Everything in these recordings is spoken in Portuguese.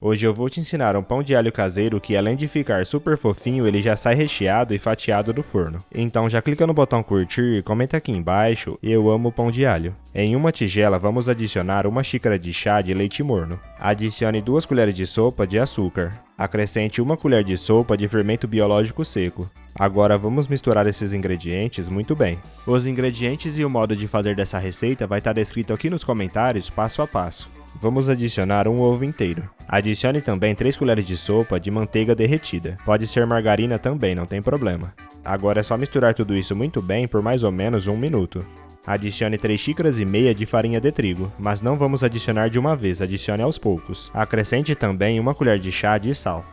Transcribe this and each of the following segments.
Hoje eu vou te ensinar um pão de alho caseiro que, além de ficar super fofinho, ele já sai recheado e fatiado do forno. Então já clica no botão curtir e comenta aqui embaixo, eu amo pão de alho. Em uma tigela vamos adicionar 1 xícara de chá de leite morno. Adicione 2 colheres de sopa de açúcar. Acrescente 1 colher de sopa de fermento biológico seco. Agora vamos misturar esses ingredientes muito bem. Os ingredientes e o modo de fazer dessa receita vai estar descrito aqui nos comentários passo a passo. Vamos adicionar um ovo inteiro. Adicione também 3 colheres de sopa de manteiga derretida. Pode ser margarina também, não tem problema. Agora é só misturar tudo isso muito bem por mais ou menos 1 minuto. Adicione 3 xícaras e meia de farinha de trigo, mas não vamos adicionar de uma vez, adicione aos poucos. Acrescente também 1 colher de chá de sal.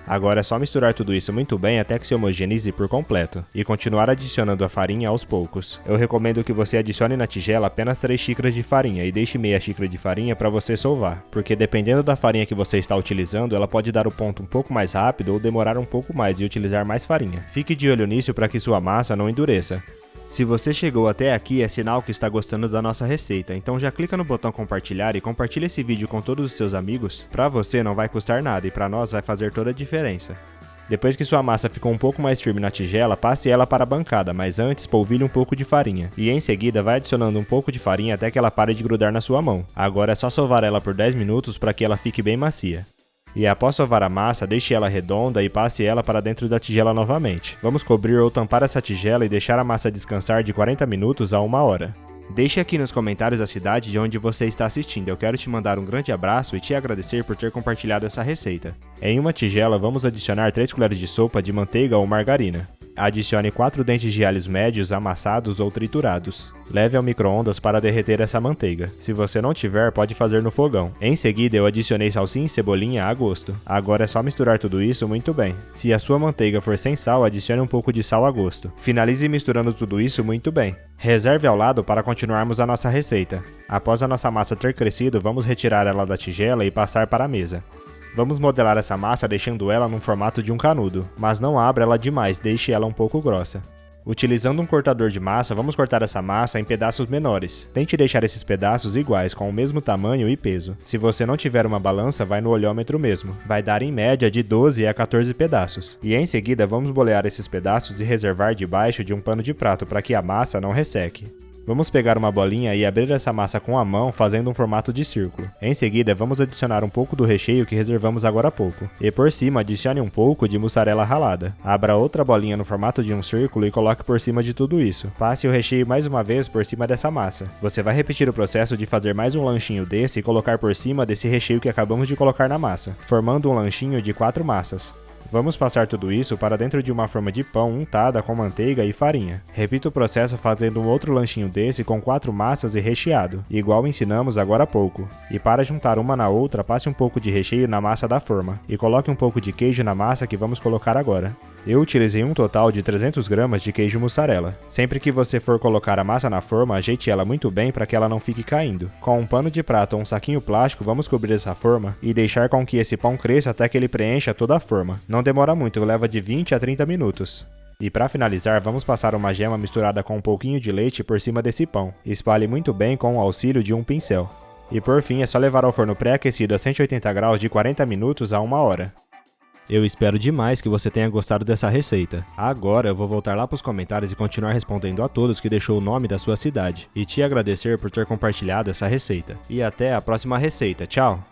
Agora é só misturar tudo isso muito bem até que se homogeneize por completo, e continuar adicionando a farinha aos poucos. Eu recomendo que você adicione na tigela apenas 3 xícaras de farinha e deixe meia xícara de farinha para você sovar, porque dependendo da farinha que você está utilizando, ela pode dar o ponto um pouco mais rápido ou demorar um pouco mais e utilizar mais farinha. Fique de olho nisso para que sua massa não endureça. Se você chegou até aqui é sinal que está gostando da nossa receita, então já clica no botão compartilhar e compartilha esse vídeo com todos os seus amigos. Para você não vai custar nada e para nós vai fazer toda a diferença. Depois que sua massa ficou um pouco mais firme na tigela, passe ela para a bancada, mas antes polvilhe um pouco de farinha. E em seguida vai adicionando um pouco de farinha até que ela pare de grudar na sua mão. Agora é só sovar ela por 10 minutos para que ela fique bem macia. E após sovar a massa, deixe ela redonda e passe ela para dentro da tigela novamente. Vamos cobrir ou tampar essa tigela e deixar a massa descansar de 40 minutos a 1 hora. Deixe aqui nos comentários a cidade de onde você está assistindo, eu quero te mandar um grande abraço e te agradecer por ter compartilhado essa receita. Em uma tigela vamos adicionar 3 colheres de sopa de manteiga ou margarina. Adicione 4 dentes de alhos médios amassados ou triturados. Leve ao micro-ondas para derreter essa manteiga. Se você não tiver, pode fazer no fogão. Em seguida, eu adicionei salsinha e cebolinha a gosto. Agora é só misturar tudo isso muito bem. Se a sua manteiga for sem sal, adicione um pouco de sal a gosto. Finalize misturando tudo isso muito bem. Reserve ao lado para continuarmos a nossa receita. Após a nossa massa ter crescido, vamos retirar ela da tigela e passar para a mesa. Vamos modelar essa massa deixando ela num formato de um canudo, mas não abra ela demais, deixe ela um pouco grossa. Utilizando um cortador de massa, vamos cortar essa massa em pedaços menores. Tente deixar esses pedaços iguais, com o mesmo tamanho e peso. Se você não tiver uma balança, vai no olhômetro mesmo. Vai dar em média de 12 a 14 pedaços. E em seguida vamos bolear esses pedaços e reservar debaixo de um pano de prato para que a massa não resseque. Vamos pegar uma bolinha e abrir essa massa com a mão fazendo um formato de círculo. Em seguida, vamos adicionar um pouco do recheio que reservamos agora há pouco. E por cima, adicione um pouco de mussarela ralada. Abra outra bolinha no formato de um círculo e coloque por cima de tudo isso. Passe o recheio mais uma vez por cima dessa massa. Você vai repetir o processo de fazer mais um lanchinho desse e colocar por cima desse recheio que acabamos de colocar na massa, formando um lanchinho de 4 massas. Vamos passar tudo isso para dentro de uma forma de pão untada com manteiga e farinha. Repita o processo fazendo um outro lanchinho desse com 4 massas e recheado, igual ensinamos agora há pouco. E para juntar uma na outra, passe um pouco de recheio na massa da forma, e coloque um pouco de queijo na massa que vamos colocar agora. Eu utilizei um total de 300 gramas de queijo mussarela. Sempre que você for colocar a massa na forma, ajeite ela muito bem para que ela não fique caindo. Com um pano de prato ou um saquinho plástico, vamos cobrir essa forma e deixar com que esse pão cresça até que ele preencha toda a forma. Não demora muito, leva de 20 a 30 minutos. E para finalizar, vamos passar uma gema misturada com um pouquinho de leite por cima desse pão. Espalhe muito bem com o auxílio de um pincel. E por fim, é só levar ao forno pré-aquecido a 180 graus de 40 minutos a 1 hora. Eu espero demais que você tenha gostado dessa receita. Agora eu vou voltar lá para os comentários e continuar respondendo a todos que deixou o nome da sua cidade. E te agradecer por ter compartilhado essa receita. E até a próxima receita. Tchau!